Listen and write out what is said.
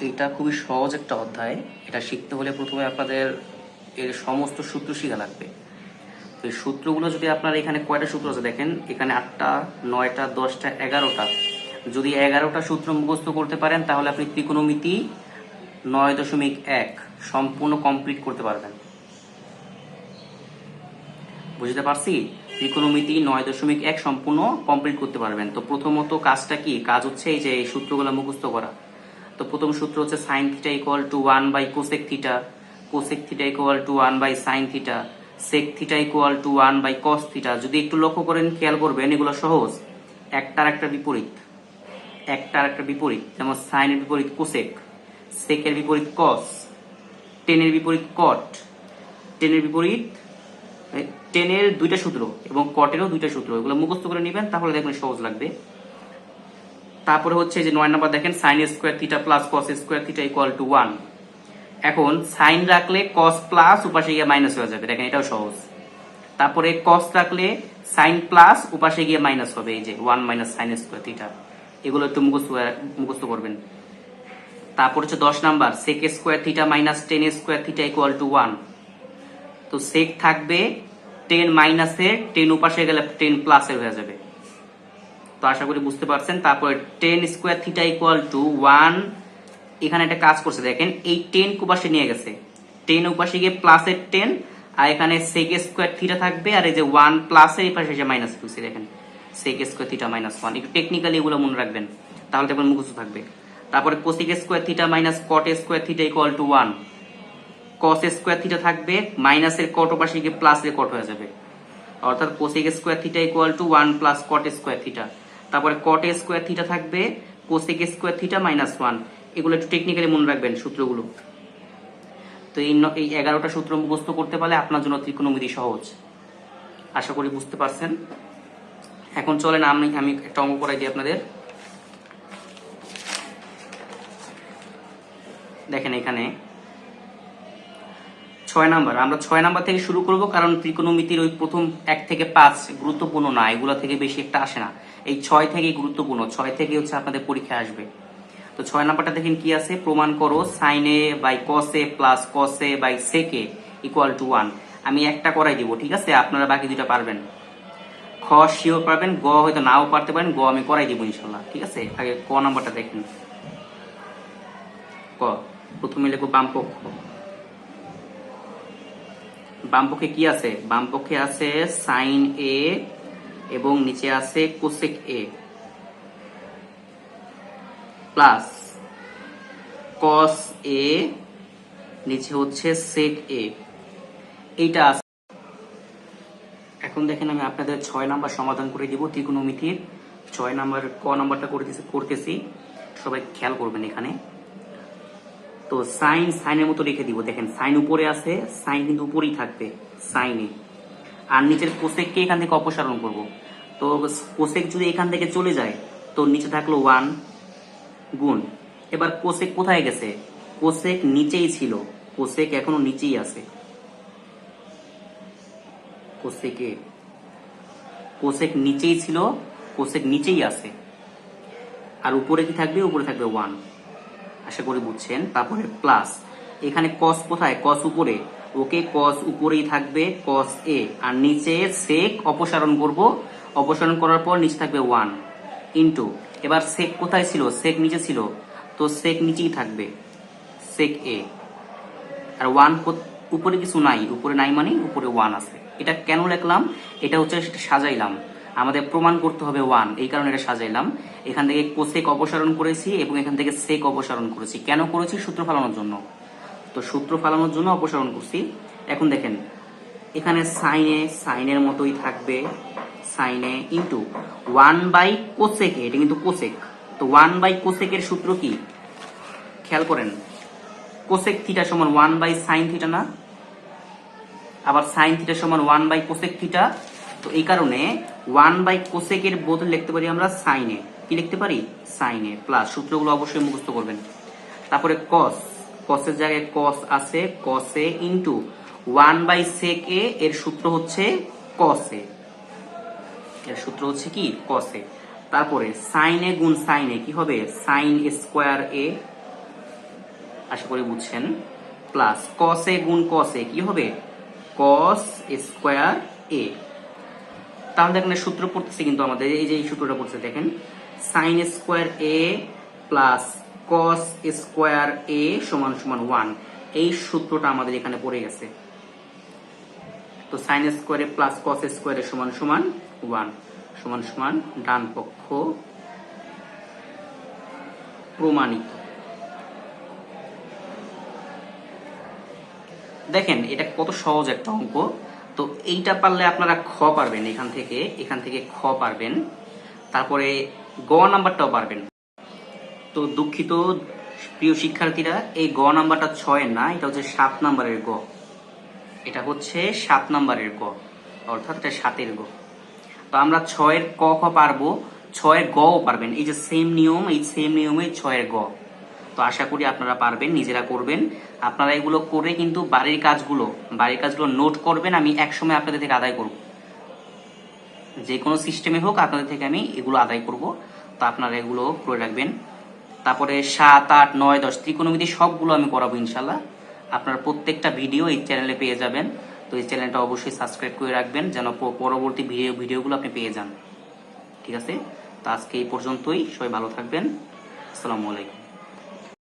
এটা খুবই সহজ একটা অধ্যায়। এটা শিখতে হলে প্রথমে আপনাদের এর সমস্ত সূত্র শেখা লাগবে। তো এই সূত্রগুলো যদি আপনার এখানে কয়টা সূত্র আছে দেখেন, এখানে 8টা 9টা 10টা 11টা। যদি 11টা সূত্র মুখস্থ করতে পারেন তাহলে আপনি ত্রিকোণমিতি 9.1 সম্পূর্ণ কমপ্লিট করতে পারবেন। বুঝতে পারছি? ত্রিকোণমিতি 9.1 সম্পূর্ণ কমপ্লিট করতে পারবেন। তো প্রথমত কাজটা কি? কাজ হচ্ছে এই যে এই সূত্রগুলো মুখস্থ করা। তো প্রথম সূত্র হচ্ছে sine theta equal to 1 by cosec theta, cosec theta equal to 1 by sine theta, sec theta equal to 1 by cos theta. যদি একটু লক্ষ্য করেন, খেয়াল করবেন, এগুলো সহজ। একটার একটা বিপরীত, একটার একটা বিপরীত। যেমন সাইনের বিপরীত কোসেক, সেকের বিপরীত কস, টেনের বিপরীত কট, টেনের বিপরীত টেনের দুইটা সূত্র এবং কটেরও দুইটা সূত্র। এগুলো মুখস্থ করে নেবেন, তাহলে দেখবেন সহজ লাগবে। তারপরে হচ্ছে যে 9 নাম্বার দেখেন, sine square theta plus cos square theta equal to 1। এখন সাইন রাখলে কস প্লাস উপাশে গিয়ে মাইনাস হয়ে যাবে, দেখেন এটাও সহজ। তারপরে কস রাখলে সাইন প্লাস উপাশে গিয়ে মাইনাস হবে, এই যে 1 মাইনাস সাইন স্কোয়ার থিটা। এগুলো একটু মুখস্থ করবেন। তারপর হচ্ছে 10 number, sec square theta minus ten square theta equal to 1। তো সেক থাকবে 10 মাইনাসে, 10 উপাশে গেলে 10 প্লাসে হয়ে যাবে। তো আশা করি বুঝতে পারছেন। তারপরে ten square theta equal to 1। এখানে একটা কাজ করছে দেখেন, এই 10 উপাশে নিয়ে গেছে, 10 উপাশে গিয়ে প্লাসের 10, আর এখানে সেক স্কোয়ার থিটা থাকবে, আর এই যে 1 প্লাসের এই পাশে এসে মাইনাস করছে, দেখেন সেক স্কোয়ার থিটা মাইনাস 1। একটু টেকনিক্যালি এগুলো মনে রাখবেন, তাহলে দেখবেন মুখস্থ থাকবে। তারপরে cosec square theta minus cot square theta equal to 1। Cos square theta থাকবে, মাইনাসের কট উপাশে গিয়ে প্লাসের কট হয়ে যাবে, অর্থাৎ cosec square theta equal to 1 plus cot square theta. তারপরে কট স্কোয়ার থিটা থাকবে, কোসেক স্কোয়ার থিটা মাইনাস 1। এগুলো একটু টেকনিক্যালি মনে রাখবেন সূত্রগুলো। তো এই 11টা সূত্র মুখস্থ করতে পারলে আপনার জন্য ত্রিকোণমিতি সহজ। আশা করি বুঝতে পারছেন। এখন চলেন আমি একটা অঙ্ক করাই দিই আপনাদের। দেখেন এখানে 6 নাম্বার, আমরা 6 নাম্বার থেকে শুরু করব, কারণ ত্রিকোণমিতির ওই প্রথম 1 থেকে 5 গুরুত্বপূর্ণ না, এগুলো থেকে বেশি একটা আসে না। এই 6 থেকেই গুরুত্বপূর্ণ, 6 থেকে হচ্ছে আপনাদের পরীক্ষা আসবে। তো 6 নাম্বারটা দেখেন কি আছে, প্রমাণ করো sine A by cos A plus cos A by sec A equal to 1। আমি একটা করাই দিব, ঠিক আছে? আপনারা বাকি দুটা পারবেন। খ শিওর পারবেন, গ হয়তো নাও পারতে পারেন, গ আমি করাই দিব ইনশাল্লাহ, ঠিক আছে? আগে ক নাম্বারটা দেখেন। ক প্রথমে লিখবো বাম পক্ষ। বাম পক্ষে কি আছে? বাম পক্ষে আছে সাইন এ এবং নিচে আছে কোসেক এ প্লাস কস এ, নিচে হচ্ছে সেক এ, এইটা আছে। এখন দেখেন আমি আপনাদের 6 নাম্বার সমাধান করে দিব ত্রিকোণমিতির। 6 নাম্বার ক নাম্বারটা করতেছি, সবাই খেয়াল করবেন এখানে। তো সাইনের মতো রেখে দিব, দেখেন সাইন উপরে আছে, সাইন কিন্তু উপরেই থাকবে সাইনে, আর নিচের কোসেককে এখান থেকে অপসারণ করব। তো কোসেক যদি এখান থেকে চলে যায়, তো নিচে থাকলো 1 গুণ। এবার কোসেক কোথায় গেছে? কোসেক নিচেই ছিল, কোসেক এখনো নিচেই আছে। কোসেক নিচেই ছিল, কোসেক নিচেই আছে, আর উপরে কি থাকবে? উপরে থাকবে 1। আশা করি বুঝছেন। তারপরে প্লাস, এখানে কস কোথায়? কস উপরে, ওকে কস উপরেই থাকবে কস এ, আর নিচে সেক অপসারণ করব, অপসারণ করার পর নিচে থাকবে 1 ইন্টু, এবার সেক কোথায় ছিল? সেক নিচে ছিল, তো সেক নিচেই থাকবে সেক এ, আর 1 উপরে কিছু নাই, উপরে নাই মানে উপরে 1 আছে। এটা কেন লিখলাম? এটা হচ্ছে সাজাইলাম, আমাদের প্রমাণ করতে হবে 1, এই কারণে এটা সাজাইলাম। এখান থেকে কোসেক অপসারণ করেছি এবং এখান থেকে সেক অপসারণ করেছি। কেন করেছি? সূত্র ফালানোর জন্য। তো সূত্র ফালানোর জন্য অপসারণ করছি। এখন দেখেন এখানে সাইনের মতোই থাকবে, সাইনে ইন্টু 1 বাই কোসেক, এটা কিন্তু কোসেক। তো 1 বাই কোসেকের সূত্র কি? খেয়াল করেন, কোসেক থিটা সমান 1 বাই সাইন থিটা না? আবার সাইন থিটা সমান 1 বাই কোসেক থিটা। তো এই কারণে 1 বাই কোসেকের বদলে লিখতে পারি আমরা সাইনে। কি লিখতে পারি? সাইনে প্লাস, সূত্রগুলো অবশ্যই মুখস্থ করবেন। তারপরে কস, কসের জায়গায় কস আছে, কস এ ইন্টু 1 বাই সেক এ, এর সূত্র হচ্ছে কস এ, এর সূত্র হচ্ছে কি? কস এ। তারপরে সাইনে গুণ সাইনে কি হবে? সাইন স্কোয়ার এ আশা করি বুঝছেন। প্লাস কস এ গুণ কস এ কি হবে, কস স্কোয়ার এ। তাহলে এখানে সূত্র পড়তেছে কিন্তু আমাদের এই যে এই সূত্রটা পড়ছে দেখেন, সাইন স্কোয়ার এ প্লাস কস স্কোয়ার এ সমান সমান 1। এই সূত্রটা আমাদের এখানে পড়ে গেছে। তো সাইন স্কোয়ারে প্লাস কস স্কোয়ারে সমান সমান 1 সমান সমান ডান পক্ষ প্রমাণিত। দেখেন এটা কত সহজ একটা অঙ্ক। তো এইটা পারলে আপনারা খ পারবেন, এখান থেকে খ পারবেন, তারপরে গ নাম্বারটাও পারবেন। তো দুঃখিত প্রিয় শিক্ষার্থীরা, এই গ নাম্বারটা 6 না, এটা হচ্ছে 7 নাম্বারের গ। এটা হচ্ছে 7 নাম্বারের গ, অর্থাৎ এটা 7-এর গ। তো আমরা 6-এর ক খ পারবো, 6-এর গ ও পারবেন। এই যে সেম নিয়ম, এই সেম নিয়মে 6-এর গ। তো আশা করি আপনারা পারবেন, নিজেরা করবেন। আপনারা এগুলো করে কিন্তু বাড়ির কাজগুলো নোট করবেন, আমি একসময় আপনাদের থেকে আদায় করব। যে কোনো সিস্টেমে হোক আপনাদের থেকে আমি এগুলো আদায় করব। তো আপনারা এগুলো করে রাখবেন। তারপরে 7, 8, 9, 10 ত্রিকোণমিতি সবগুলো আমি করাবো ইনশাল্লাহ। আপনারা প্রত্যেকটা ভিডিও এই চ্যানেলে পেয়ে যাবেন। তো এই চ্যানেলটা অবশ্যই সাবস্ক্রাইব করে রাখবেন যেন পরবর্তী ভিডিওগুলো আপনি পেয়ে যান। ঠিক আছে, তো আজকে এই পর্যন্তই। সবাই ভালো থাকবেন। আসসালামু আলাইকুম।